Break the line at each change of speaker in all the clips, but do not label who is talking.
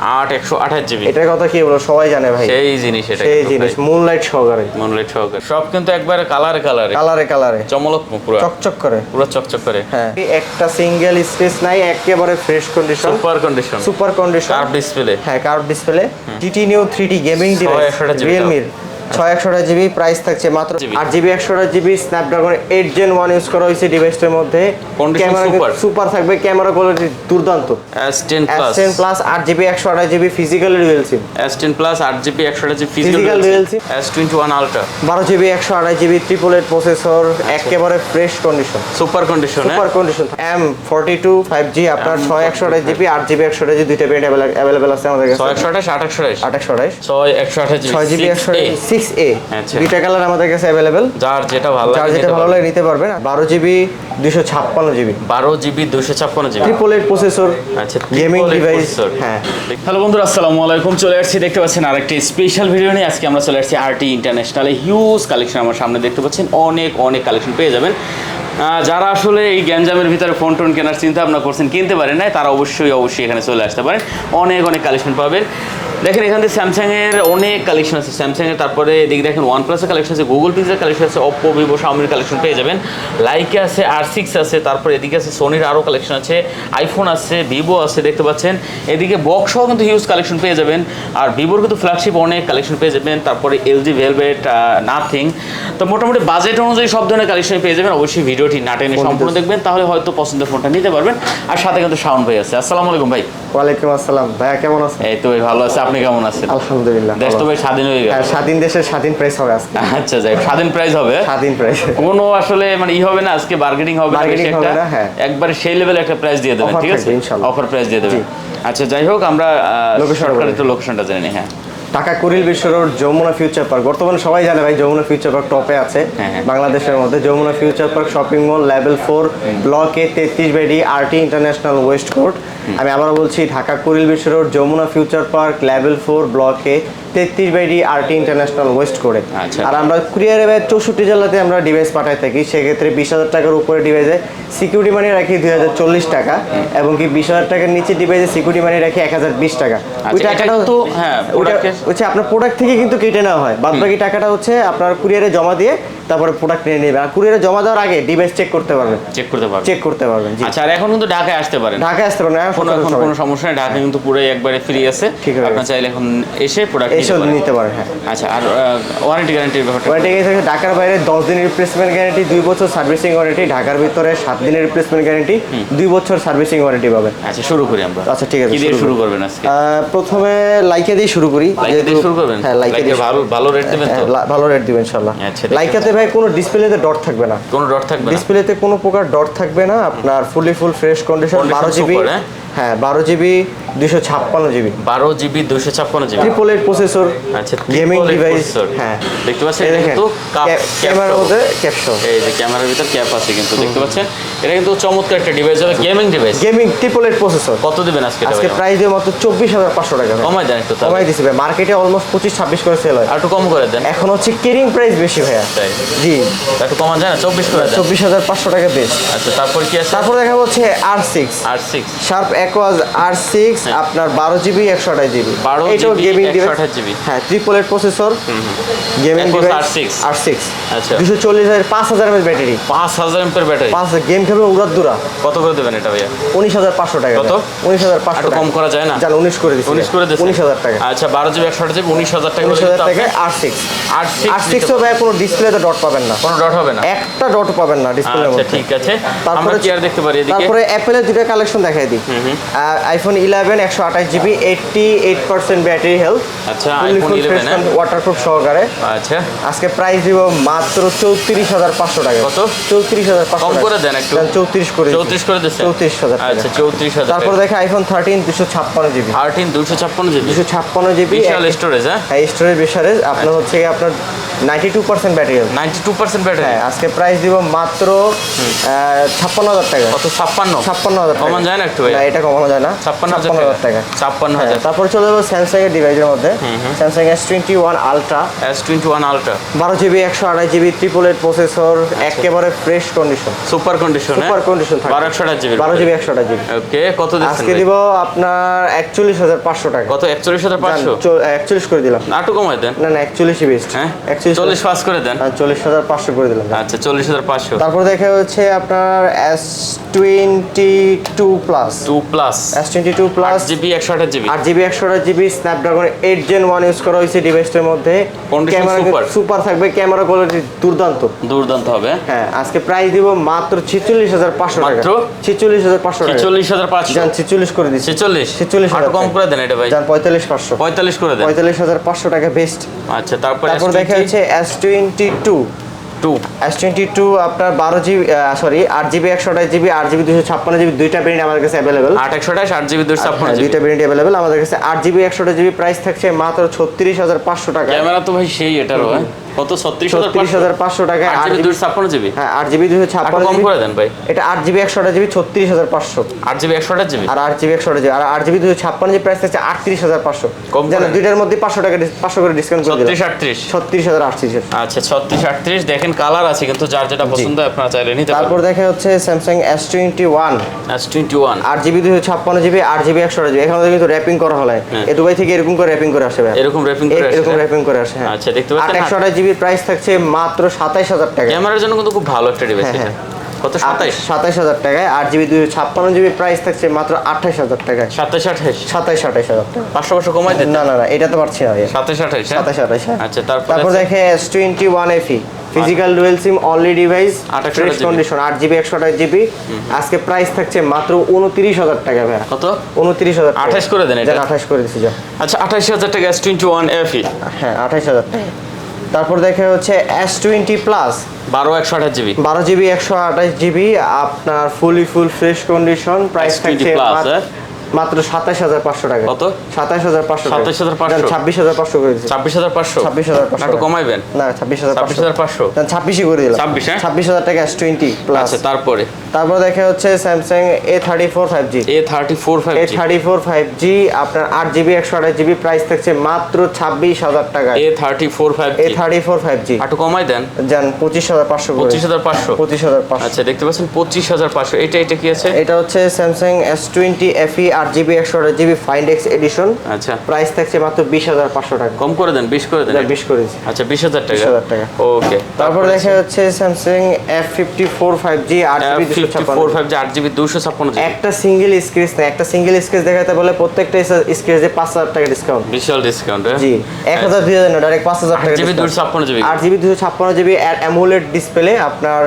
8 128 GB.
এটার কথা কি বলবো, সবাই জানে ভাই,
সেই জিনিস এটা,
সেই জিনিস, মুনলাইট সহকারে।
সব কিন্তু একবারে কালারে
কালারে
চমলক, পুরো
চকচক করে,
পুরো চকচক করে।
হ্যাঁ, একটা সিঙ্গেল স্পেস নাই, একেবারে fresh condition, super condition,
curve display.
হ্যাঁ, curve display, GT Neo 3D gaming device, রিয়েলমির 628 জিবি। প্রাইস থাকছে মাত্র 8GB 128 GB. Snapdragon 8 Gen 1 use করা হয়েছে ডিভাইসটার মধ্যে। ক্যামেরা সুপার থাকবে, ক্যামেরা কোয়ালিটি দুর্দান্ত।
S10
plus 8GB 128 GB physical dual SIM.
S10 plus 8GB 128 GB
physical dual SIM.
S21 ultra
12GB 128 GB 888 processor, একেবারে fresh condition,
super condition.
M42 5G আপনার 628 GB 8GB 128 GB দুইটা variant available আছে আমাদের কাছে।
628
6GB 6A দুইটা colour আমাদের কাছে available.
যার যেটা ভালো
লাগে নিতে পারবেন। 12GB 256 GB,
12GB 256 GB,
888 processor,
আচ্ছা,
গেমিং ডিভাইস। হ্যাঁ,
হ্যালো বন্ধুরা, আসসালামু আলাইকুম। চলে আসছি, দেখতে পাচ্ছেন আরেকটি স্পেশাল ভিডিও নিয়ে। আজকে আমরা চলে আসছি RT ইন্টারন্যাশনালে। হিউজ কালেকশন আমার সামনে দেখতে পাচ্ছেন, অনেক কালেকশন পেয়ে যাবেন। যারা আসলে এই গ্যাঞ্জামের ভিতরে ফোন টোন কেনার চিন্তা ভাবনা করছেন, কিনতে পারেন না, তারা অবশ্যই এখানে চলে আসতে পারেন। অনেক কালেকশন পাবেন। দেখেন এখান থেকে স্যামসাংয়ের অনেক কালেকশন আছে, স্যামসাংয়ের, তারপরে এদিকে দেখেন OnePlus-এর কালেকশন আছে, গুগল পিক্সেলের কালেকশন আছে, Oppo, Vivo, Xiaomi কালেকশন পেয়ে যাবেন। লাইকা আছে, R6 আছে, তারপরে এদিকে আছে সোনির আরও কালেকশন আছে, আইফোন আছে, ভিভো আছে, দেখতে পাচ্ছেন। এদিকে বক্সও কিন্তু হিউজ কালেকশন পেয়ে যাবেন। আর ভিভোর কিন্তু ফ্ল্যাগশিপ অনেক কালেকশন পেয়ে যাবেন। তারপরে LG ভেলভেট, নাথিং। তো মোটামুটি বাজেট অনুযায়ী সব ধরনের কালেকশন পেয়ে যাবেন। অবশ্যই ভিডিওটি না টেনে সম্পূর্ণ দেখবেন, তাহলে হয়তো পছন্দের ফোনটা নিতে পারবেন। আর সাথে কিন্তু শাওন ভাই আছে। আসসালামু আলাইকুম ভাই।
ওয়ালাইকুম আসসালাম ভাইয়া, কেমন আছেন?
এই তো ভাই ভালো আছে, আপনি কেমন আছেন?
আলহামদুলিল্লাহ।
দেশ তো ভাই স্বাধীন হয়ে গেল।
স্বাধীন দেশের স্বাধীন প্রাইস হবে আজকে।
আচ্ছা, যাই স্বাধীন প্রাইস হবে,
স্বাধীন প্রাইস, কোনো
আসলে মানে হবে না আজকে, বার্গেনিং হবে না, একবারে সেই লেভেলে একটা প্রাইস দিয়ে দেবেন, ঠিক আছে? অফার প্রাইস দিয়ে দেবেন। আচ্ছা, যাই হোক, আমরা লোকেশনটা জেনে নিই। হ্যাঁ,
Dhaka Kuril Bishwa road, Jamuna Future park. বর্তমানে সবাই জানে ভাই, যমুনা ফিউচার পার্ক টপে আছে বাংলাদেশের মধ্যে। Jamuna Future Park shopping mall, level 4, block A 33/D, RT international west court. আমি আবারও বলছি, Dhaka Kuril Bishwa road, Jamuna Future Park, level 4, block A 33/D, RT international west কোর্টে। আর আমরা কুরিয়ারে 64 জেলাতে আমরা ডিভাইস পাঠাই থাকি। সেক্ষেত্রে 20,000 টাকার উপরে ডিভাইসে সিকিউরিটি মানি রাখি 2040 টাকা, এবং কি 20,000 টাকার নিচে ডিভাইসে সিকিউরিটি মানি রাখি 1020 টাকা। ওই টাকাটা তো হচ্ছে আপনার প্রোডাক্ট থেকে কিন্তু কেটে নেওয়া হয়। বাদ বাকি টাকাটা হচ্ছে আপনার কুরিয়ারে জমা দিয়ে তারপরে প্রোডাক্ট নিয়ে নেবে। আর কুরিয়ারে জমা দেওয়ার আগে ডিভাইস চেক করতে পারবেন।
আচ্ছা, আর এখন কিন্তু ঢাকায় আসতে পারেন, কোনো সমস্যা নেই। ঢাকা কিন্তু পুরো একবারে ফ্রি আছে, আপনারা চাইলে এখন এসে প্রোডাক্ট
নিতে পারেন। হ্যাঁ,
আচ্ছা, আর ওয়ারেন্টি গ্যারান্টির ব্যাপারটা?
ওয়ারেন্টি গ্যারান্টি ঢাকার বাইরে 10 দিনের রিপ্লেসমেন্ট গ্যারান্টি, 2 বছর সার্ভিসিং ওয়ারেন্টি। ঢাকার ভিতরে 7 দিনের রিপ্লেসমেন্ট গ্যারান্টি, 2 বছর সার্ভিসিং ওয়ারেন্টি পাবেন।
আচ্ছা, শুরু করি আমরা।
আচ্ছা, ঠিক আছে,
কি দিয়ে শুরু করবেন আজকে?
প্রথমে লাইকা দিয়ে শুরু করি।
লাইকা দিয়ে শুরু করবেন?
হ্যাঁ, লাইকা দিয়ে
ভালো রেট দিবেন তো?
ভালো রেট দিবেন ইনশাআল্লাহ।
আচ্ছা,
লাইকাতে ভাই কোনো ডিসপ্লেতে ডট থাকবে না, ডিসপ্লেতে কোনো প্রকার ডট থাকবে না। আপনার ফুল ফ্রেশ কন্ডিশন, 12GB, হ্যাঁ 12GB 256 GB,
12GB 256 GB,
888 processor,
আচ্ছা,
গেমিং ডিভাইস। হ্যাঁ,
দেখতে পাচ্ছেন কিন্তু
ক্যামেরার মধ্যে ক্যাপশন,
এই যে ক্যামেরার ভিতর ক্যাপ আছে কিন্তু, দেখতে পাচ্ছেন। এটা কিন্তু চমৎকার একটা ডিভাইস হবে, গেমিং ডিভাইস,
গেমিং 888 প্রসেসর।
কত দিবেন আজকে?
আজকে প্রাইস দিয়ে মাত্র 24,500 টাকা।
কমাই দেন একটু,
কমাই দিছি ভাই। মার্কেটে অলমোস্ট 25-26 করে সেল হয়,
আর একটু কম করে দেন।
এখন হচ্ছে কেরিং প্রাইস বেশি ভাইয়া। জি,
একটু কমান যায় না? 24 করে দেন।
24,500 টাকা বেস্ট।
আচ্ছা, তারপর কি আছে?
তারপর দেখা হচ্ছে R6 শার্প অ্যাকোয়াস R6, আপনার 12GB 128 জিবি, এটাও গেমিং ডিভাইস। হ্যাঁ, 888 প্রসেসর, গেমিং ডিভাইস, R6।
আচ্ছা,
240,000 5000 mAh battery,
5000 mAh battery,
5000 game খেলবে উড়াদুরা।
কত করে দেবেন এটা ভাইয়া?
19,500 টাকা।
কত?
19,500 টাকা।
কম করা যায় না?
জান 19 করে দিছি।
19 করে দিছি,
19,000 টাকা।
আচ্ছা, 12GB 128 জিবি 19,000 টাকা।
19,000 টাকা R6 তো ভাই কোনো ডিসপ্লেতে ডট পাবেন না,
কোনো ডট হবে না,
একটা ডট পাবেন না ডিসপ্লের মধ্যে।
আচ্ছা, ঠিক আছে। আমরা কি আর দেখতে পারি এদিকে?
তারপরে অ্যাপেলের দুটো কালেকশন দেখাই দিই। IPhone 11 128GB, 88% battery health.
আচ্ছা, আইফোন 11
ওয়াটারপ্রুফ সহকারে।
আচ্ছা,
আজকে প্রাইস দিব মাত্র 34,500 টাকা।
কত?
34,500।
কম করে দেন একটু।
34 করে দিচ্ছি।
34 করে দিচ্ছেন?
34,000 টাকা।
আচ্ছা, 34,000।
তারপর দেখে আইফোন 13 256GB,
13 256GB,
256GB,
বিশাল স্টোরেজ। হ্যাঁ,
স্টোরেজ বিশাল। আপনার হচ্ছে আপনার 92% ব্যাটারি হেলথ।
92% ব্যাটারি।
হ্যাঁ, আজকে প্রাইস দিব মাত্র 56,000 টাকা।
কত? 56?
56,000 টাকা।
কমান যায় না একটু ভাই?
না, এটা কমানো যায় না।
56,000
টাকা।
56,000।
তারপর চলে যাবো স্যামসাং এর ডিভাইসের মধ্যে। Samsung S21 ultra,
S21 ultra,
12GB 128GB triple eight processor, একেবারে fresh condition,
super condition.
Super condition থাকে।
12/128GB।
12GB 128GB।
ওকে, কত দিচ্ছেন
আজকে
ভাই?
দিব আপনার 41,500 টাকা।
কত? 41,500?
41 করে দিলাম।
নাটু কমাই দেন।
না না, 41ই বেস্ট।
হ্যাঁ,
41
40 পাস করে দেন।
40,500 করে দিলাম।
আচ্ছা, 40,500।
তারপর দেখা হচ্ছে আপনার S22 plus.
2 plus,
S22 plus
8GB 128GB।
8GB 128GB Snapdragon 8 Gen 1 use করা হয়েছে ডিভাইসটার মধ্যে।
Condition
camera
super।
সুপার থাকবে, ক্যামেরা কোয়ালিটি দুর্দান্ত।
দুর্দান্ত হবে।
হ্যাঁ, আজকে প্রাইস দিব মাত্র 46,500 টাকা।
মাত্র?
46,500 টাকা।
46,500।
জান 46 করে দিচ্ছি।
46?
46,000
আরো কম করে দেন এটা ভাই।
জান 45,500।
45 করে দেন।
45,500 টাকা বেস্ট।
আচ্ছা, তারপর
দেখা হচ্ছে S22
2।
S22 আপনার 8GB 128GB 8GB 256GB দুইটা ভেরিয়েন্ট আমাদের কাছে अवेलेबल।
8/128, 8GB 256GB।
দুইটা ভেরিয়েন্ট अवेलेबल আমাদের কাছে। 8GB 128GB প্রাইস থাকছে মাত্র 36,500 টাকা।
ক্যামেরা তো ভাই সেই এটারও হয়। কত?
36,500 টাকা।
8GB 256GB।
হ্যাঁ, 8GB
একটু কম
256GB।
করে দেন ভাই।
এটা 8GB 128GB 36,500।
8GB 128GB।
আর 8GB 128GB আর 8GB 256GB প্রাইস থাকছে 38,500।
কম
জানেন
করে।
দুইটার মধ্যে 500 টাকা 500 করে ডিসকাউন্ট করে দিলাম।
36, 38।
36,038।
আচ্ছা, 36, 38 দেখেন, কালার আছে কিন্তু যার যেটা পছন্দ হয় আপনারা চাইলে নিতে
তারপর
পারবেন।
দেখা হচ্ছে Samsung S21
S21
8GB 256GB 8GB 128GB। এখানে কিন্তু র্যাপিং করা হয়। এ দুবাই থেকে এরকম করে র্যাপিং করে আসে ভাই।
এরকম র্যাপিং করে আসে?
এরকম র্যাপিং করে আসে, হ্যাঁ।
আচ্ছা, দেখতে পাচ্ছেন।
128GB প্রাইস থাকছে মাত্র 27,000 টাকা।
ক্যামেরার জন্য কিন্তু খুব ভালো একটা ডিভাইস
হ্যাঁ,
এটা। কত? 27?
27,000 টাকায়। 8GB 256GB প্রাইস থাকছে মাত্র 28,000 টাকায়।
27, 28।
27,000 টাকা।
500 কমাই দেন।
না না না, এটা তো পারছি না ভাই।
27, 28।
27,028।
আচ্ছা,
তারপর দেখে S21 FE ফিজিক্যাল ডুয়েল সিম only device,
28
fresh
GB।
Condition, 8GB 128GB। আজকে প্রাইস থাকছে মাত্র 29,000 টাকা ভাই।
কত?
29,000 টাকা।
28 করে দেন এটা।
28 করে দিছি যা।
আচ্ছা, 28,000 টাকা S21 FE।
হ্যাঁ, 28,000 টাকা। তারপর দেখে হচ্ছে S20 plus
12/128GB।
12GB 128GB আপনার full fresh condition. Price
S20
থাকছে
plus,
মাত্র 27,500 টাকা।
কত?
27,500 টাকা।
27,500?
26,500 করে দিচ্ছি।
26,500?
26,500
একটু কমাইবেন।
না, 26,500।
26,500?
26ই করে দিলাম।
26, হ্যাঁ?
26,000 টাকা S20 প্লাস।
আচ্ছা, তারপরে
তারপর দেখা হচ্ছে Samsung A34 5G।
A34 5G।
A34 5G আপনার 8GB 128GB প্রাইস থাকছে মাত্র 26,000 টাকা।
A34 5G।
A34 5G
একটু কমাই দেন।
জান 25,500 করে।
25,500?
25,500।
আচ্ছা, দেখতে পাচ্ছেন 25,500। এটা কি আছে?
এটা হচ্ছে Samsung S20 FE 8GB 128GB find x addition.
আচ্ছা,
প্রাইস থাকছে মাত্র 20,500 টাকা।
কম করে দেন, 20 করে দেন।
20 করেছি।
আচ্ছা, 20,000 টাকা।
20,000 টাকা।
ওকে,
তারপর দেখা যাচ্ছে Samsung F54 5G 8GB
54 5G 8GB 256GB।
একটা সিঙ্গেল স্ক্র্যাচ না, একটা সিঙ্গেল স্ক্র্যাচ দেখাতে বলে প্রত্যেকটা স্ক্র্যাচে 5,000 টাকা ডিসকাউন্ট।
বিশাল ডিসকাউন্ট।
জি, 1,000 দিয়ে দেন না, ডাইরেক্ট 5,000 টাকা
8GB 256GB।
8GB 256GB AMOLED display আপনার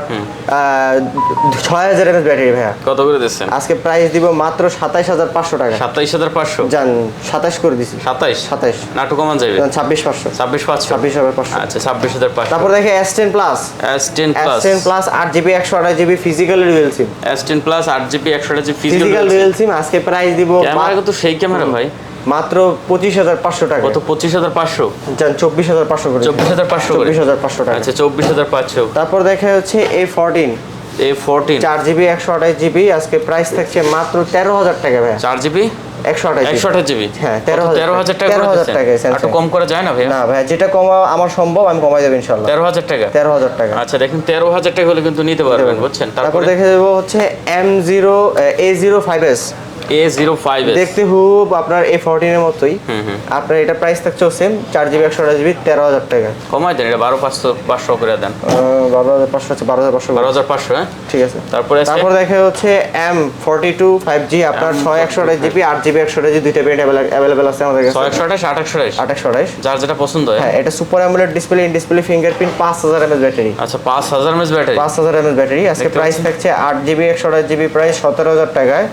6,000 mAh ব্যাটারি ভাইয়া।
কত করে দিচ্ছেন?
আজকে প্রাইস দিব মাত্র 27,500 টাকা।
27,500?
জান 27 করে দিছি।
27?
27
নাটু কমান যাবে।
26,500।
26,500?
26,500।
আচ্ছা, 26,500।
তারপর দেখে S10 plus.
S10 plus.
S10 plus 8GB 128GB physical dual SIM.
S10 plus 8GB 128GB
physical dual SIM আজকে প্রাইস দিব
ক্যামেরা কিন্তু সেই ক্যামেরা ভাই।
মাত্র 25,500 টাকা।
কত? 25,500?
জান 24,500 করে।
24,500 করে।
24,500 টাকা।
আচ্ছা, 24,500।
তারপর দেখা হচ্ছে A14
A14
4GB 128GB আজকে প্রাইস থাকছে মাত্র 13,000 টাকা ভাই।
4GB
128GB।
হ্যাঁ,
13,000
টাকা।
13,000 টাকা।
একটু কম করা যায় না ভাই?
না ভাই, যেটা কমা আমার সম্ভব আমি কমাই দেব ইনশাআল্লাহ।
13,000 টাকা?
13,000 টাকা।
আচ্ছা, দেখেন 13,000 টাকা হলে কিন্তু নিতে পারবেন, বুঝছেন?
তারপর দেখে দেবো হচ্ছে A05s।
A05s
দেখতে খুব আপনার A14 এর মতোই। আপনার এটা প্রাইস থাকছে সেম 4GB 128GB 13,000 টাকা।
কমাই দেন, এটা 12,500 করে দেন।
12,500 আছে, 12,500।
12,500, হ্যাঁ,
ঠিক আছে।
তারপর
দেখে হচ্ছে M42 5G আপনার 6/128GB 8GB 128GB দুইটা ভেরিয়েন্ট अवेलेबल আছে আমাদের কাছে।
628, 828?
828
যার যেটা পছন্দ হয়।
হ্যাঁ, এটা super AMOLED display, in display fingerprint, 5,000 mAh battery.
আচ্ছা, 5,000 mAh ব্যাটারি।
5,000 mAh ব্যাটারি আজকে
দেখতে
প্রাইস থাকছে 8GB 128GB প্রাইস 17,000 টাকায়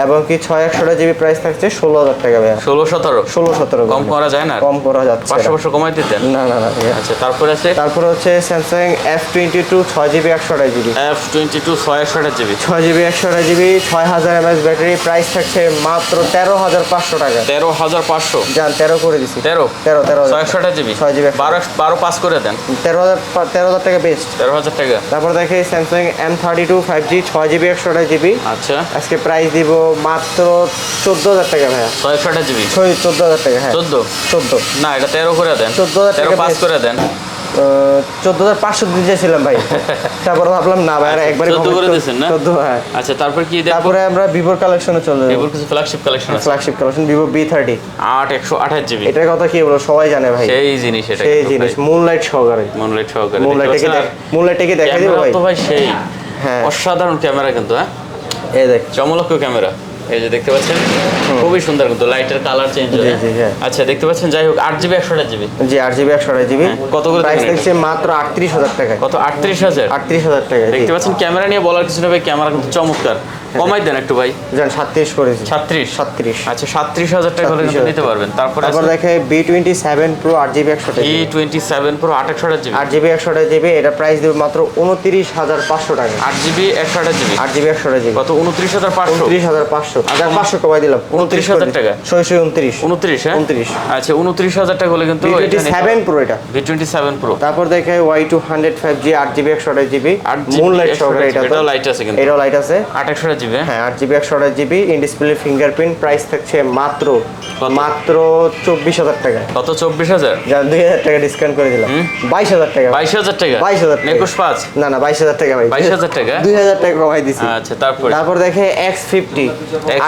এবং কি ছয় 128GB প্রাইস থাকছে 16,000 টাকা ভাইয়া।
16-17 কম করা যায় না?
কম করা যাচ্ছে
500 কমাই দিতেন?
না না না ভাইয়া।
আচ্ছা তারপরে আছে
তারপরে হচ্ছে Samsung F22 6GB 128GB।
F22 6/128GB
6GB 128GB 6000 mAh battery, price থাকছে মাত্র 13,500 টাকা।
13,500
জান 13 করে দিছি।
13
6GB
6/128GB 12 পাস করে দেন।
13,000 টাকা বেস্ট।
13,000 টাকা।
তারপর দেখে Samsung M32 5G 6GB 128GB,
আচ্ছা
আজকে প্রাইস দিব মাত্র 14,000 টাকা ভাইয়া।
6/128GB
14,000 টাকা। হ্যাঁ
14 না, এটা 13 করে দেন।
14,000 টাকা
13 পাস
best।
করে দেন।
14,500 দিতে চাইছিলাম ভাই, তারপর ভাবলাম না ভাই একবারে
14 করে দিয়েছেন না?
14 হ্যাঁ।
আচ্ছা তারপর কি দেখব?
তারপরে আমরা ভিভোর কালেকশনে চলে যাব।
ভিভোর কিছু ফ্ল্যাগশিপ কালেকশন আছে।
Flagship collection Vivo B30
128GB
এটার কথা কি বলবো, সবাই জানে ভাই।
সেই জিনিস এটা,
সেই জিনিস মুনলাইট সহকারে। মুনলাইটকে দেখাই দিব ভাই।
তো ভাই সেই
হ্যাঁ
অসাধারণ ক্যামেরা কিন্তু, হ্যাঁ
এই দেখ
চমলক্ষ ক্যামেরা। এই যে দেখতে পাচ্ছেন খুবই সুন্দর কিন্তু, লাইটের কালার চেঞ্জ হয়।
জি, হ্যাঁ।
আচ্ছা দেখতে পাচ্ছেন, যাই হোক 8GB 128GB।
জি 8GB 128GB
কত করে
প্রাইস
দিবেন এটা?
থাকছে মাত্র 38,000 টাকা।
কত? 38,000।
38,000 টাকা। জি।
দেখতে পাচ্ছেন ক্যামেরা নিয়ে বলার কিছু না ভাই, ক্যামেরা কিন্তু চমৎকার। কমাই দেন একটু ভাই।
জান 37 করেছি।
36। আচ্ছা 37,000 টাকা হলে কিন্তু নিতে পারবেন। তারপর
দেখে B27 Pro 8GB 128GB।
E27 Pro 828GB
8GB 128GB এটা প্রাইস দেব মাত্র 29,500 টাকা।
8GB 128GB
8GB 128GB
কত? 29,500।
29,500 500 কমাই দিলাম।
29,000 টাকা।
29
29, হ্যাঁ
29।
আচ্ছা 29,000 টাকা হলে কিন্তু
B27 Pro এটা।
B27 Pro।
তারপর দেখে Y200 5G 8GB 128GB moonlight সহকারে এটা।
এটা লাইট আছে কিন্তু।
এটাও লাইট আছে।
828GB
হ্যাঁ 8GB 128GB in display fingerprint, price থাকছে মাত্র 24,000 টাকা।
কত? 24,000।
জান 2,000 টাকা ডিসকাউন্ট করে দিলাম। 22,000 টাকা।
22,000 টাকা।
22,000 টাকা।
21.5
না না 22,000 টাকা ভাই।
22,000 টাকা।
2,000 টাকা কমাই দিছি।
আচ্ছা তারপর
দেখে X50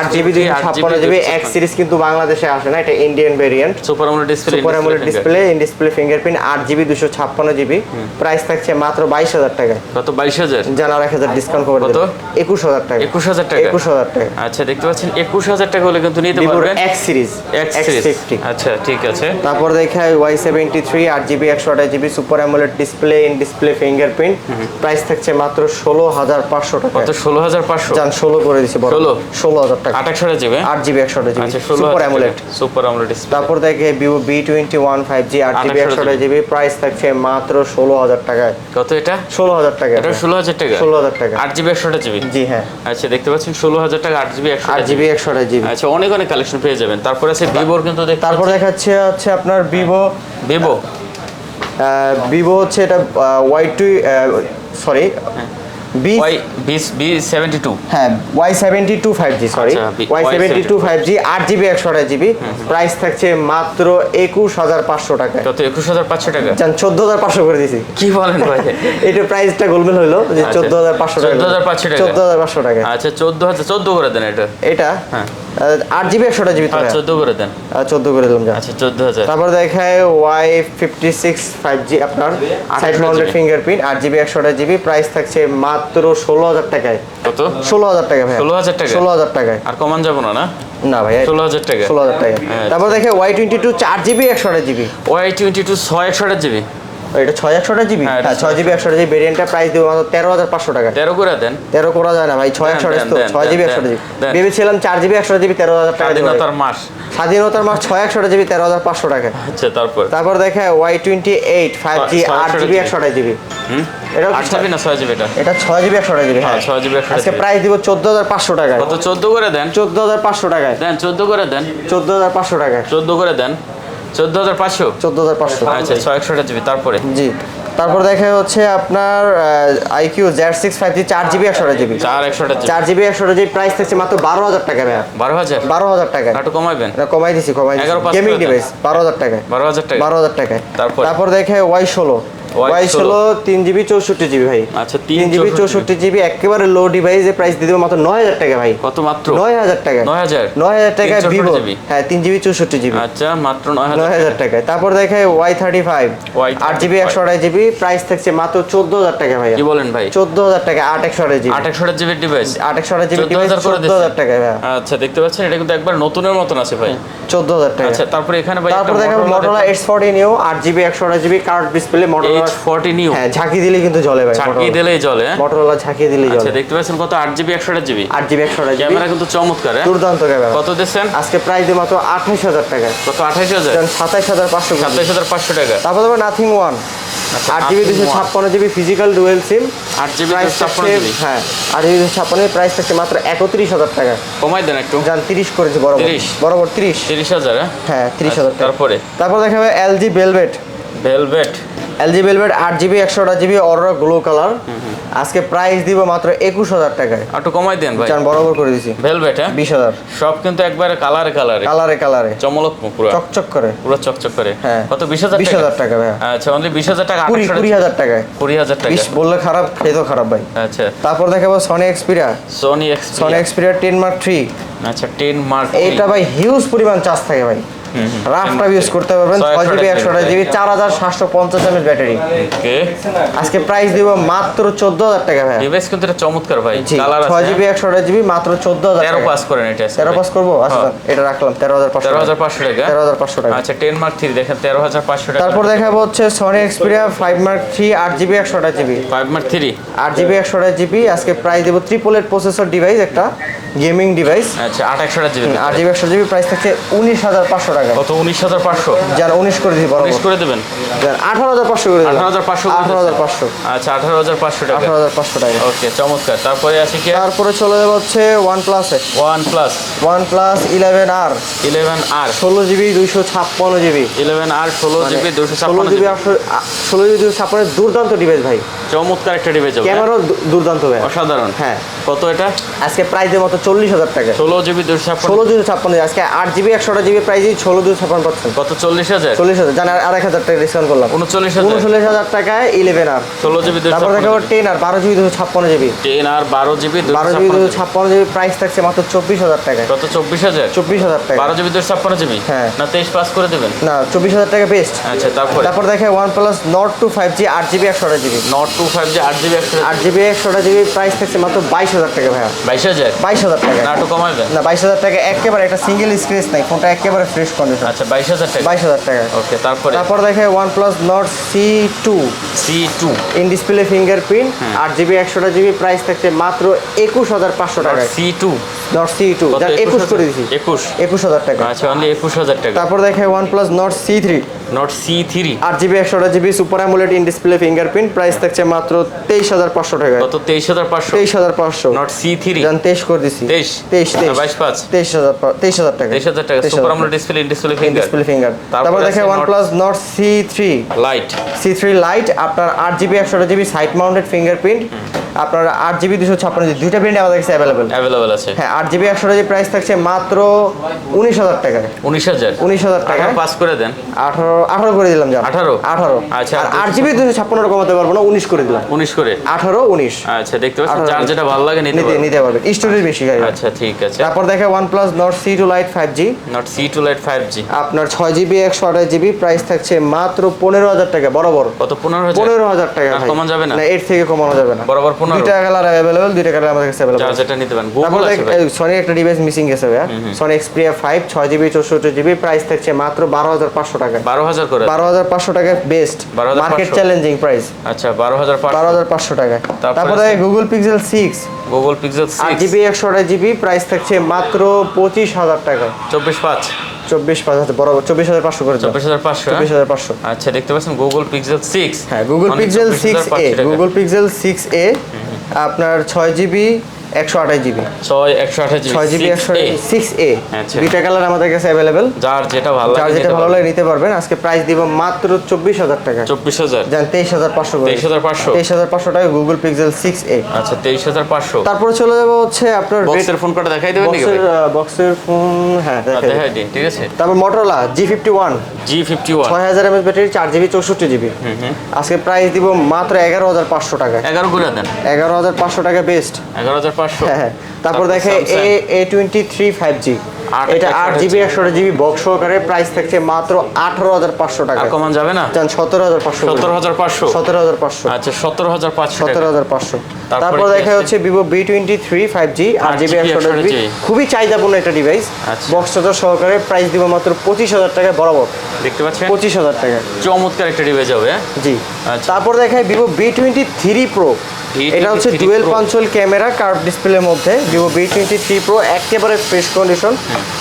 8GB 256GB X series কিন্তু বাংলাদেশে আসে না, এটা Indian variant.
Super AMOLED display,
super AMOLED display in display fingerprint 8GB 256GB, price থাকছে মাত্র 22,000 টাকা।
কত? 22,000।
জান আর 1,000 ডিসকাউন্ট করে
কত?
দেব। 21,000 টাকা।
21,000 টাকা।
21,000 টাকা।
আচ্ছা দেখতে পাচ্ছেন 21,000 টাকা হলে কিন্তু নিতে
ভিভোর
পারবেন
X সিরিজ
X50। আচ্ছা ঠিক আছে।
তারপর দেখে Y73 8GB 128GB super AMOLED display in display fingerprint, price থাকছে মাত্র 16,500 টাকা।
কত? 16,500।
জান 16 করে দিছি বড়।
16,000
টাকা।
28GB
8GB 128GB
আচ্ছা
super AMOLED.
Super AMOLED display.
তারপর দেখে Vivo B21 5G 8GB 128GB, price থাকছে মাত্র 16,000 টাকায়।
কত এটা?
16,000 টাকা।
এটা 16,000 টাকা।
16,000 টাকা
8GB 128GB।
জি হ্যাঁ।
আচ্ছা দেখতে পাচ্ছেন 16,000 টাকা 8GB
8GB 128GB।
আচ্ছা অনেক কালেকশন পেয়ে যাবেন। তারপর আছে ভিভোর কিন্তু
তারপর দেখাচ্ছে হচ্ছে আপনার ভিভো হচ্ছে এটা Y2 সরি
B72
হ্যাঁ Y72 5G sorry Y72 5G 8GB 128GB, price থাকছে মাত্র 21,500 টাকা।
কত? 21,500 টাকা।
জান 14,500 করে দিছি।
কি বলেন ভাই?
এটা প্রাইসটা গোলমেল হলো যে 14,500 টাকা।
14,500 টাকা।
14,500 টাকা।
আচ্ছা 14 করে দেন এটা।
এটা
হ্যাঁ
8GB 128GB তো
14 করে দেন।
14 করে দিলাম।
আচ্ছা 14,000।
তারপর দেখায় Y56 5G আপনার side mounted fingerprint 8GB 128GB, price থাকছে মাত্র 16,000 টাকায়।
কত?
16,000 টাকা ভাই।
16,000 টাকা।
16,000 টাকায়।
আর কমান যাব না না?
না ভাই
16,000 টাকা।
16,000 টাকা। তারপর দেখে Y22 4GB 128GB
Y22 6/128GB
এটা 6/128GB।
হ্যাঁ
6GB 128GB ভেরিয়েন্টটা প্রাইস দেব মাত্র 13,500 টাকা।
13 করে দেন।
13 করা যায় না ভাই, 6/128 তো 6GB 128GB ভেবেছিলাম 4GB 128GB 13,000 টাকা দেব।
স্বাধীনতার মাস
6/128GB 13,500 টাকা।
আচ্ছা
তারপর দেখে Y28 5G 8GB 128GB। এটা
8GB না 6GB এটা?
এটা 6GB 128GB।
হ্যাঁ 6GB 128GB।
আজকে প্রাইস দিব 14,500 টাকা।
কত? 14 করে দেন।
14,500 টাকায়
দেন 14 করে দেন।
14,500 টাকায়।
14 করে দেন। 14,500।
14,500
আচ্ছা 6/128GB। তারপরে
জি তারপর দেখা হচ্ছে আপনার IQ Z6 5G 4GB 128GB
4/128GB
4GB 128GB, price থাকছে মাত্র 12,000 টাকা ভাই।
12,000
টাকা।
একটু কমাইবেন।
এটা কমাই দিছি
11,500
গেমিং ডিভাইস 12,000 টাকা।
12,000 টাকা।
12,000 টাকা।
তারপর
দেখে Y16 3GB 64GB ভাই।
আচ্ছা
3GB 64GB একেবারে লো ডিভাইসে প্রাইস দিয়ে দেব মাত্র 9,000 টাকা ভাই।
কত? মাত্র
9,000 টাকা।
9,000
টাকা ভিভো। হ্যাঁ 3GB 64GB।
আচ্ছা মাত্র
9,000 টাকা। তারপর দেখে Y35 8GB 128GB, প্রাইস থাকছে মাত্র 14,000 টাকা ভাই।
কি বলেন ভাই?
14,000 টাকা 8/128GB
8/128GB device
8/128GB device
14,000
টাকা ভাই।
আচ্ছা দেখতে পাচ্ছেন এটা কিন্তু একবার নতুনের মতন আছে ভাই।
14,000 টাকা।
আচ্ছা তারপরে এখানে ভাই
তারপর দেখেন Motorola H40 Neo 8GB 128GB card display Motorola
H40 new.
হ্যাঁ, ঝাঁকি দিলে কিন্তু জ্বলে ভাই,
ঝাঁকি দিলেই জ্বলে।
মোটরোলা ঝাঁকি দিলেই জ্বলে।
আচ্ছা, দেখতে পাচ্ছেন কত 8GB 128GB।
8GB 128GB
camera কিন্তু চমৎকার।
দুর্দান্ত ক্যামেরা।
কত দিচ্ছেন
আজকে প্রাইস দিয়ে মাত্র 28000 টাকা।
কত 28000?
27500।
27500 টাকা।
তারপর দেবো Nothing one, 8GB 256GB physical dual SIM,
8GB 256GB।
হ্যাঁ 8GB 256 প্রাইস থাকছে মাত্র 31000 টাকা।
কমাই দেন একটু।
জান 30 করেছি বরাবর।
30
বরাবর 30।
30000।
হ্যাঁ 30000 টাকা।
তারপর
দেখাবে LG Velvet. LG Velvet 8GB 128GB Aurora Glow colour. আজকে প্রাইস দিব মাত্র 21000 টাকায়।
একটু কমাই দেন ভাই।
জান বরাবর করে দিছি।
ভেলভেট
20000।
সব কিন্তু একবারে কালারে
চমলক
পুরো
চকচক করে।
পুরো চকচক করে।
হ্যাঁ।
কত 20000 টাকা?
20000 টাকা ভাই।
আচ্ছা, অনলি 20000 টাকা।
20000 টাকায়।
20000 টাকা।
20 বললে খারাপ, খেতেও খারাপ ভাই।
আচ্ছা,
তারপর দেখাবো Sony Xperia.
Sony
Xperia 10 mark 3।
আচ্ছা, 10 মার্ক।
এইটা ভাই হিউজ পরিমাণ চার্জ থাকে ভাই। রাফটা ইউজ করতে পারবেন। 6GB 128GB 4750 mAh battery.
ওকে,
আজকে প্রাইস দিব মাত্র 14000 টাকা ভাই।
ডিভাইস কিন্তু এটা চমৎকার ভাই।
কালার আছে। 6GB 128GB মাত্র 14000 টাকা।
13 পাস করেন এটা।
13 পাস করব। আচ্ছা, এটা রাখলাম 13500 টাকা।
13500 টাকা।
13500 টাকা।
আচ্ছা, 10 মার্ক 3 দেখেন 13500 টাকা।
তারপর দেখাবো হচ্ছে Sony Xperia 5 mark 3 8GB 128GB।
5 mark 3
8GB 128GB আজকে প্রাইস দেব ট্রিপল এর প্রসেসর ডিভাইস, একটা গেমিং ডিভাইস।
আচ্ছা, 8/128GB।
8GB 128GB প্রাইস থাকছে 19500 টাকা।
কত? 19500।
যার 19 করে দিই বরাবর।
19 করে দেবেন।
18500 করে দিলাম।
18500।
18500।
আচ্ছা, 18500 টাকা।
18500 টাকা।
ওকে, চমৎকার। তারপরে আছে কি?
তারপরে চলে যাব হচ্ছে OnePlus এ। OnePlus 11R
11R
16GB 256GB।
11R 16GB 256GB।
16GB 256 দুর্দান্ত ডিভাইস ভাই।
চমৎকার একটা ডিভাইস হবে।
ক্যামেরাও দুর্দান্ত ভাই,
অসাধারণ।
হ্যাঁ।
কত এটা?
আজকে প্রাইস দেব মাত্র 40000 টাকা।
16GB 256।
16GB আজকে 8GB 128GB প্রাইস 16GB পাচ্ছেন।
কত? 40000।
40000 জান আর 1000 টাকা ডিসকাউন্ট করলাম।
39000
টাকায় 11R
16GB 256।
তারপর দেখাবো 10R 12GB 256GB।
10R 12GB
12GB 256GB price থাকছে মাত্র 24000 টাকা।
কত? 24000।
24000 টাকা।
12GB 256GB।
হ্যাঁ।
না 23 পাস করে দেবেন?
না 24000 টাকা বেস্ট।
আচ্ছা,
তারপর দেখে OnePlus Nord 2 5G 8GB 128GB।
Nord 2 5G 8GB
8GB 128GB price থাকছে মাত্র 22000 টাকা ভাইয়া।
22000।
22000 টাকা।
না একটু কমাবেন?
না 22000 টাকা একেবারে, একটা সিঙ্গেল স্ক্র্যাচ নাই, ফোনটা একেবারে ফ্রেশ কন্ডিশন।
আচ্ছা, 22000 টাকা।
22000 টাকা।
ওকে,
তারপর দেখে OnePlus Nord C2 in display fingerprint 8GB 128GB price থাকছে মাত্র 21500 টাকা।
C2
Nord C2 যার 21 করে দিছি। 21000 টাকা।
আচ্ছা, অনলি 21000 টাকা।
তারপর দেখে OnePlus Nord C3 8GB 128GB super AMOLED in display fingerprint price থাকছে মাত্র 23500 টাকা।
কত? 23500।
23500
Nord C3
জান 23 করে দিছি।
23
না
22
23000 টাকা।
23000 টাকা। Super AMOLED display in display finger.
তারপর দেখে OnePlus Nord C3 লাইট আপনার 8GB 128GB side mounted fingerprint, আপনার 8GB 256GB দুইটা ব্র্যান্ডে আমাদের কাছে অ্যাভেলেবল আছে। হ্যাঁ 8GB 128GB প্রাইস থাকছে মাত্র 19000 টাকায়।
19000
টাকা।
পাস করে দেন।
18 করে দিলাম জান।
18। আচ্ছা,
আর 8GB 256 কমাতে পারবো না, 19 করে দিলাম।
19 করে
18 19।
আচ্ছা, দেখতে পাচ্ছেন যার যেটা ভালো লাগে
নিতে পারবেন। স্টোরেজ বেশি গাড়ি।
আচ্ছা, ঠিক আছে।
তারপর দেখে OnePlus Nord C2 Lite 5G
Nord C2 Lite 5G
আপনার 6GB 128GB প্রাইস থাকছে মাত্র 15000 টাকা বরাবর।
কত? 15000
টাকা ভাই।
কমানো যাবে না?
এর থেকে কমানো যাবে না।
বরাবর 15।
দুইটা কালার अवेलेबल, দুইটা কালার আমাদের কাছে अवेलेबल।
যার যেটা নিতে পারেন।
তারপর
গুগল আছে ভাই।
সনি একটা ডিভাইস মিসিং গেছে ভাই। Sony Xperia 5 6GB 64GB price থাকছে মাত্র 12500 টাকা।
12000 করে।
12500 টাকা বেস্ট
12500
মার্কেট চ্যালেঞ্জিং প্রাইস।
আচ্ছা, 12500
টাকা।
তারপরে
তারপর Google Pixel 6 8GB 128GB price থাকছে মাত্র 25000 টাকা।
24/5
বরাবর 24500 করে দাও।
24500।
24500।
আচ্ছা, দেখতে পাচ্ছেন Google Pixel 6।
হ্যাঁ Google Pixel 6a আপনার 6GB 128GB
6GB
6a
আচ্ছা।
দুইটা কালার আমাদের কাছে अवेलेबल।
যার যেটা ভালো লাগে
নিতে পারবেন। আজকে প্রাইস দিব মাত্র 24000 টাকা।
24000
জান 23500 করে। 23500 টাকা Google Pixel 6a।
আচ্ছা, 23500।
তারপরে চলে যাব হচ্ছে আপনার
বক্সের ফোন কটা দেখাই দেবেন নাকি ভাই?
বক্সের ফোন হ্যাঁ
দেখাই দিন, ঠিক আছে।
তারপর Motorola G51 6000 mAh battery 4GB 64GB আজকে প্রাইস দিব মাত্র 11500 টাকা।
11 করে দেন।
11500 টাকা বেস্ট।
11500।
হ্যাঁ। তারপর দেখে A23 5G এটা 8GB 128GB বক্স সহকারে, প্রাইস থাকছে মাত্র 18,500 টাকা।
আর কমান যাবে না?
জান 17,500।
17,500।
17,500।
আচ্ছা 17,500 টাকা।
17,500।
তারপরে
তারপর দেখা হচ্ছে Vivo B23 5G 8GB 128GB, খুবই চাহিদাপূর্ণ একটা ডিভাইস।
আচ্ছা।
বক্স চার্জার সহকারে, প্রাইস দিব মাত্র 25,000 টাকা বরাবর।
দেখতে পাচ্ছেন
25,000 টাকা।
চমৎকার একটা ডিভাইস হবে।
জি।
আচ্ছা।
তারপর দেখায় Vivo B23 Pro। এটা হচ্ছে
B23
dual
Pro।
পাঞ্চল camera, curve ডিসপ্লের মধ্যে Vivo B23 Pro, একেবারে ফ্রেশ কন্ডিশন।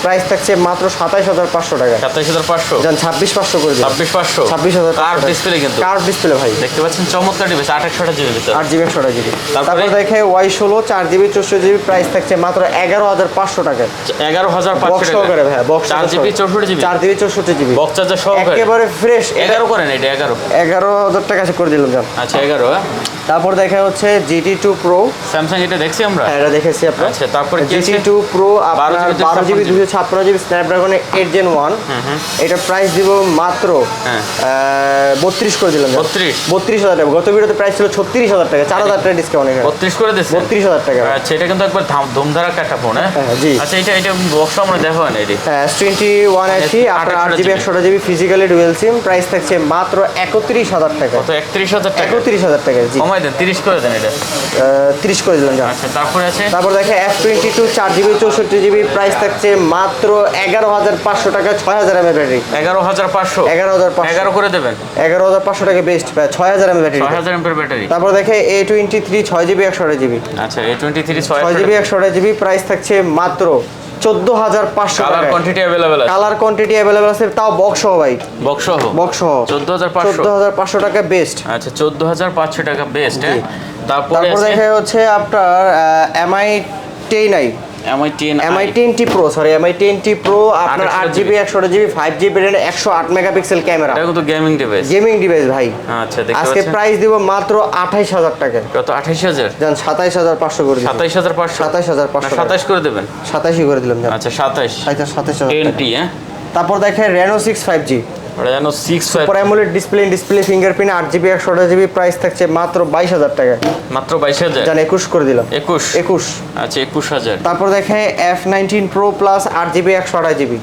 প্রাইস থাকছে মাত্র 27,500 টাকা।
27,500।
জান 26,500 করে দিন।
26,500।
26,000
কার্ভ ডিসপ্লে কিন্তু।
কার্ভ ডিসপ্লে ভাই।
দেখতে পাচ্ছেন চমৎকার ডিভাইস 8/128GB ভিতরে।
8GB 128GB।
তারপরে
তারপর দেখায় Y16 4GB 64GB, প্রাইস থাকছে মাত্র 11,500 টাকা।
11,500
বক্স
টাকা।
সহকারে ভাই, box
4GB 64GB।
4GB 64GB
box charger সহকারে।
একেবারে ফ্রেশ।
11 করেন এটা 11।
11,000 টাকা করে দিলাম জান।
আচ্ছা 11।
তারপর দেখা হচ্ছে GT2 Pro।
স্যামসাং এটা দেখছি আমরা।
হ্যাঁ, এটা দেখেছি আপনারা।
আচ্ছা তারপরে কি আছে?
GT2 Pro আপনার 12GB 256GB স্ন্যাপড্রাগনের 8 Gen 1। এটা প্রাইস দিব মাত্র 32 করে দিলাম। 32,000 টাকা। গত ভিডিওতে প্রাইস ছিল 36,000 টাকা, 4,000 টাকা ডিসকাউন্ট।
32 করে দিয়েছেন।
32,000 টাকা।
আচ্ছা এটা কিন্তু একবার ধুমধারাক্কা একটা ফোন।
হ্যাঁ জি।
আচ্ছা এটা বক্স আমরা দেখো না এটি।
হ্যাঁ, S21 আছে আপনার 8GB 128GB physically dual SIM, price থাকছে মাত্র 31,000 টাকা।
কত? 31,000 টাকা।
31,000 টাকা। জি।
কমাই দেন 30 করে দেন এটা।
30 করে দিলাম জান।
আচ্ছা তারপরে আছে
তারপর দেখে F22 4GB 64GB, প্রাইস থাকছে মাত্র 11,500 টাকা, 6,000 mAh ব্যাটারি।
11,500।
11,500।
11 করে দেবেন।
11,500 টাকা best, 6,000 mAh battery.
6,000 mAh battery.
তারপর দেখে A23 6GB 128GB।
আচ্ছা A23
6GB 128GB, প্রাইস থাকছে মাত্র 14,500 টাকা।
কালার কোয়ান্টিটি अवेलेबल আছে।
কালার কোয়ান্টিটি अवेलेबल আছে, তাও বক্স সহ ভাই।
বক্স সহ।
বক্স সহ
14,500।
14,500 টাকা বেস্ট।
আচ্ছা 14,500 টাকা বেস্ট। হ্যাঁ তারপরে
তারপর
আছে
দেখা হচ্ছে আপনার MI 10i MI10T Pro, MI10T Pro আপনার 8GB 128GB 5G variant 108 megapixel camera.
এটা কিন্তু গেমিং ডিভাইস।
গেমিং ডিভাইস ভাই।
আচ্ছা দেখতে
আজকে
পাচ্ছেন।
প্রাইস দিব মাত্র 28,000 টাকা।
কত? 28,000।
জান 27,500 করে দিন।
27,500।
27,500।
27 করে দেবেন।
27 করে দিলাম জান।
আচ্ছা 27।
27,000
10T। হ্যাঁ
তারপর দেখেন Reno 6 5G
Reno 6
super AMOLED display fingerprint 8GB 128GB, price থাকছে মাত্র 22,000 টাকা।
মাত্র 22,000।
জান 21 করে দিলাম।
21। আচ্ছা 21,000।
তারপর দেখে F19 Pro Plus 8GB 128GB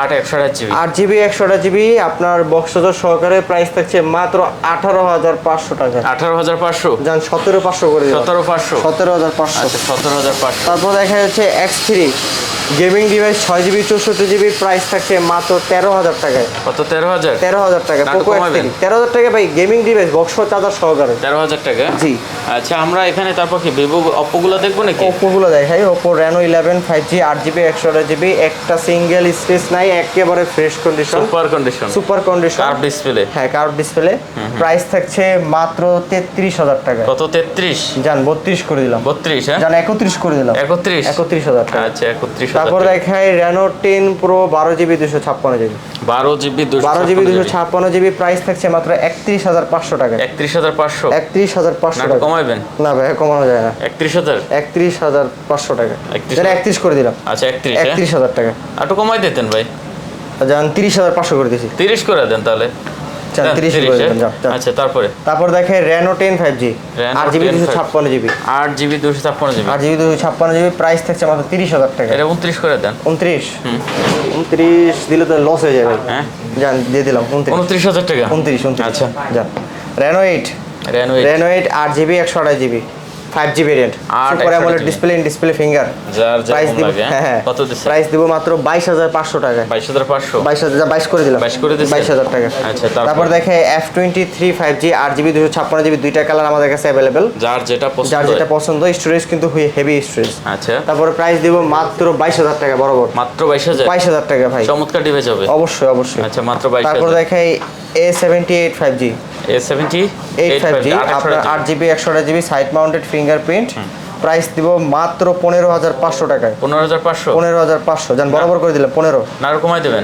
8/128GB
8GB 128GB আপনার বক্স চার্জার সহকারে, প্রাইস থাকছে মাত্র 18,500 টাকা।
18,500।
জান 17,500 করে দিলাম।
17,500।
17,500।
আচ্ছা 17,500।
তারপর দেখা যাচ্ছে X3 gaming device 6GB 64GB, price থাকছে মাত্র 13,000 টাকায়।
কত? 13,000।
13,000 টাকা।
না,
পোকো
কমাবেন।
X3 13,000 টাকা ভাই, গেমিং ডিভাইস বক্স চার্জার সহকারে।
13,000 টাকা।
জি।
আচ্ছা আমরা এখানে তারপর কি ভিভো অপ্পো গুলো দেখবো নাকি?
ওপো গুলো দেখাই। Oppo Reno 11 5G 8GB 128GB, একটা সিঙ্গেল স্পেস নাই, একেবারে fresh condition, super condition.
Curve display.
হ্যাঁ, কার্ভ ডিসপ্লে। প্রাইস থাকছে মাত্র 33,000 টাকা।
কত? 33।
জান 32 করে দিলাম।
32। হ্যাঁ
জান 31 করে দিলাম।
31,000
টাকা।
আচ্ছা 31,000।
তারপর দেখাই Reno 10 Pro 12GB 256GB
12GB
256GB, price থাকছে মাত্র 31,500 টাকা।
31,500।
31,500
না
টাকা।
কমাইবেন?
না ভাই, কমানো যায় না।
31,000।
31,500 টাকা।
31,000
জান 31 করে দিলাম।
আচ্ছা 31।
31,000 টাকা।
একটু কমাই দিতেন ভাই।
জান 30,500 করে দিয়েছি।
30 করে দেন তাহলে।
জান 30 করে দিলাম। যান।
আচ্ছা তারপরে
তারপর দেখে Reno 10 5G
Reno
8GB
10
256GB
8GB 256GB
8GB 256GB, price থাকছে মাত্র 30,000 টাকা।
এটা 29 করে দেন।
29 29 দিলে তো লস হয়ে যাবে।
হ্যাঁ
জান দিয়ে দিলাম 29।
29,000 টাকা।
29।
আচ্ছা
জান Reno 8
Reno 8
8GB 128GB 5G variant, super AMOLED display finger.
যার
প্রাইস দিব
কত দিছে?
প্রাইস দিব মাত্র 22,500 টাকা।
22,500।
22 করে দিলাম।
22 করে দিছেন?
22,000 টাকা।
আচ্ছা
তারপর দেখে F23 5G 8GB 256GB, দুইটা কালার আমাদের কাছে अवेलेबल।
যার যেটা
পছন্দ। স্টোরেজ কিন্তু হেভি স্টোরেজ।
আচ্ছা
তারপর প্রাইস দিব মাত্র 22,000 টাকা বরাবর।
মাত্র 22,000।
22,000 টাকা ভাই।
চমৎকার ডিভাইস হবে।
অবশ্যই।
আচ্ছা মাত্র 22,000।
তারপর দেখাই A78 5G
A78
5G আপনার 8GB 128GB side mounted fingerprint, price দিব মাত্র 15,500 টাকায়।
15,500।
15,500 জান বরাবর করে দিলাম। 15
না আর কমাই দেবেন?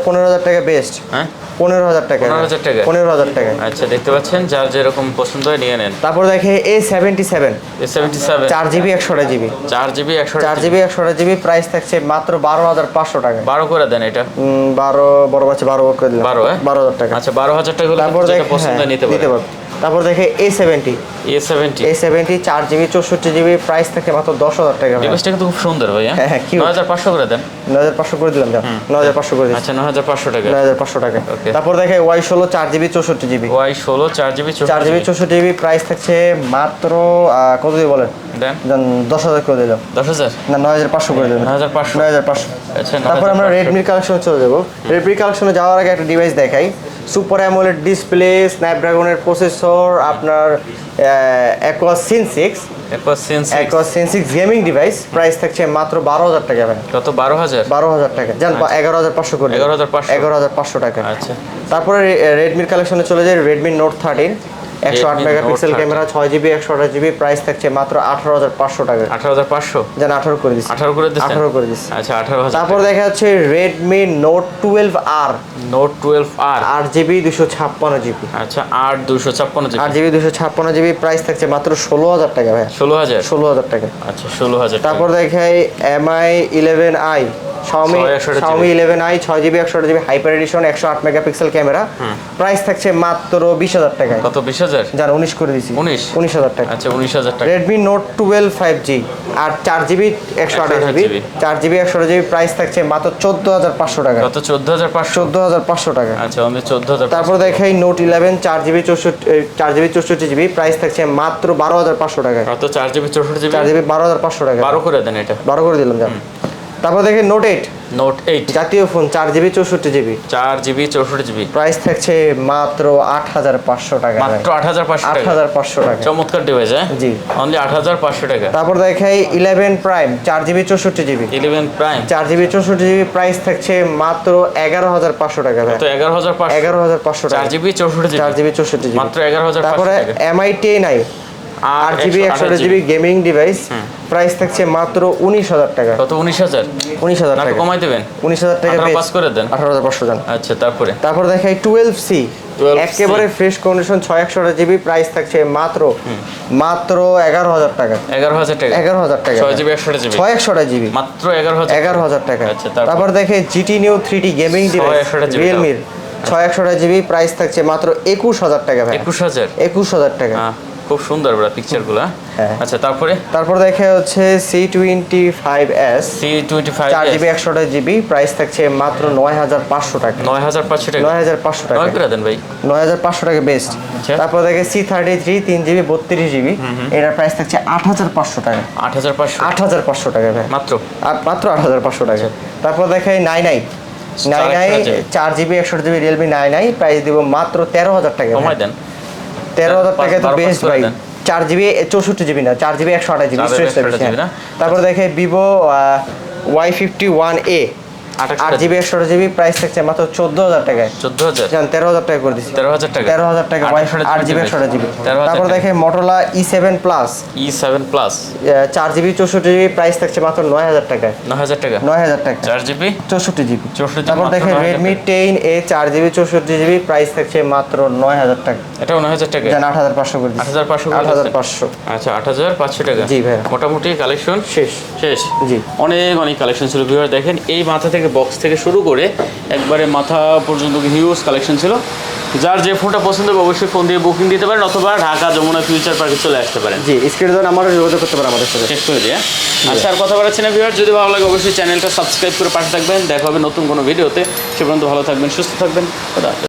15,000 টাকা বেস্ট।
হ্যাঁ
15,000 টাকা।
15,000 টাকা।
15,000 টাকা।
আচ্ছা দেখতে পাচ্ছেন, যার যেরকম পছন্দ হয় নিয়ে নেন।
তারপর দেখে A77
A77
4GB 128GB
4GB
128GB, price থাকছে মাত্র 12,500 টাকা।
12 করে দেন এটা।
12 বড় বাচ্চা 12 করে দিলাম।
12
12,000 টাকা।
আচ্ছা 12,000 টাকা হলে
তারপর
যেটা
দেখে
পছন্দ হয় নিতে পারবেন।
তারপর দেখে A70 4GB 64GB প্রাইস থাকে মাত্র 10,000 টাকা।
ডিভাইসটা কিন্তু খুব সুন্দর ভাই।
হ্যাঁ
9500 করে দেন।
9500 করে দিলাম, দাও 9500 করে দিচ্ছি।
আচ্ছা 9500 টাকা।
9500 টাকা। তারপর দেখে Y16 4GB 64GB।
Y16 4GB
64GB price থাকছে মাত্র কত দিয়ে বলেন
দেন
10,000 করে দিলাম।
10000
না 9500 করে দিলাম।
9500। আচ্ছা
তারপর আমরা রেডমির কালেকশনে চলে যাব। রেডমি কালেকশনে যাওয়ার আগে একটা ডিভাইস দেখাই। সুপার অ্যামোলেড ডিসপ্লে, স্ন্যাপড্রাগনের প্রসেসর, আপনার Aquos sense 6 gaming device price থাকছে মাত্র 12,000 টাকা ভাই।
কত 12000
টাকা জান 11,500 করে 11,500 টাকা।
আচ্ছা
তারপরে রেডমির কালেকশনে চলে যায়। Redmi note 13 108 megapixel camera, 6GB 128GB price থাকছে মাত্র 18,500 টাকা।
18,500
জান 18 করে দিচ্ছি।
18 করে দিচ্ছেন?
18 করে দিচ্ছি।
আচ্ছা 18,000।
তারপর দেখা যাচ্ছে Redmi note 12R 8GB 256GB।
আচ্ছা 256GB
8GB 256GB প্রাইস থাকছে মাত্র 16,000 টাকা ভাই। 16,000 টাকা।
আচ্ছা 16,000।
তারপর দেখাই MI 11i Xiaomi 11i 6GB 128GB hyper edition 108 megapixel camera price থাকছে মাত্র 20,000 টাকা।
কত 20,000?
জান 19 করে দিছি। 19,000 টাকা।
আচ্ছা 19,000 টাকা।
Redmi Note 12 5G আর 4GB 128GB 4GB 128GB price থাকছে মাত্র 14,500 টাকা।
কত 14,500
টাকা।
আচ্ছা আমি 14,000।
তারপর দেখাই Note 11 4GB 64GB প্রাইস থাকছে মাত্র 12,500 টাকা।
কত 4GB 64GB
4GB 12,500 টাকা।
12 করে দেন এটা।
12 করে দিলাম জান। তারপর দেখে Note 8 জাতীয় ফোন 4GB 64GB প্রাইস থাকছে মাত্র 8,500 টাকা।
মাত্র 8,500 টাকা। চমৎকার ডিভাইস হ্যাঁ
জি
অনলি 8,500 টাকা।
তারপর দেখাই 11 prime 4GB 64GB
11 prime
4GB 64GB price থাকছে মাত্র 11,500 টাকা।
তো 11,500
টাকা।
4GB 64GB
মাত্র
11,500
তারপরে MI 10i 8GB 128GB gaming device price থাকছে মাত্র 19,000 টাকা।
কত 19,000
টাকা
কমাই দিবেন।
19,000 টাকা
পাস করে দেন।
18,500 জান।
আচ্ছা তারপর
দেখাই 12C একেবারে ফ্রেশ কন্ডিশন 6/128GB প্রাইস থাকছে মাত্র 11,000 টাকা।
11,000 টাকা 6GB 128GB
6/128GB
মাত্র 11,000
টাকা।
আচ্ছা
তারপর দেখে GT Neo 3D gaming device
6/128GB
Realme 6/128GB price থাকছে মাত্র 21,000 টাকা ভাই। 21,000 টাকা।
খুব সুন্দর বড় পিকচারগুলো। আচ্ছা তারপর
দেখে হচ্ছে C25s 4GB 128GB প্রাইস থাকছে মাত্র 9,500 টাকা।
9,500 টাকা
9,500 টাকা।
9 করে দেন ভাই।
9,500 টাকা বেস্ট। তারপর দেখে C33 3GB 32GB এটার প্রাইস থাকছে 8,500 টাকা। 8,500 টাকা ভাই মাত্র 8,500 টাকা। তারপর দেখে 99 4GB 128GB Realme 99 প্রাইস দিব মাত্র 13,000 টাকা।
কমাই দেন
13,000 টাকা তো বেস্ট ভাই। 4GB 64GB না 4GB 128GB। তারপর দেখে Vivo Y51a 8GB 128GB price থাকছে মাত্র 14,000 টাকায়।
14,000
জান 13,000 টাকা করে দিছি।
13,000
টাকা 8GB 128GB। তারপর দেখে Motorola E7 Plus 4GB 64GB price থাকছে মাত্র 9,000 টাকায়। 9,000 টাকা
4GB
64GB। তারপর দেখে Redmi 10A 4GB 64GB price থাকছে মাত্র 9,000 টাকা।
এটাও 9,000 টাকা।
জান 8,500 করে দিছি।
8,500 আচ্ছা 8,500 টাকা।
জি ভাই
মোটামুটি কালেকশন শেষ।
জি
অনেক কালেকশন ছিল ভিউয়ার। দেখেন এই মাথা থেকে বক্স থেকে শুরু করে একবারে মাথা পর্যন্ত হিউজ কালেকশন ছিল। যার যে ফোনটা পছন্দ হবে অবশ্যই ফোন দিয়ে বুকিং দিতে পারেন অথবা ঢাকা যমুনা ফিউচার পার্কে চলে আসতে পারেন।
জি স্ক্রিনে দেন আমারও যোগাযোগ করতে পারেন আমাদের সাথে।
শেষ করে দিয়ে আচ্ছা আর কথা বলাচ্ছি না ভিউয়ার। যদি ভালো লাগে অবশ্যই চ্যানেলটা সাবস্ক্রাইব করে পাশে থাকবেন। দেখা হবে নতুন কোনো ভিডিওতে। সে পর্যন্ত ভালো থাকবেন সুস্থ থাকবেন।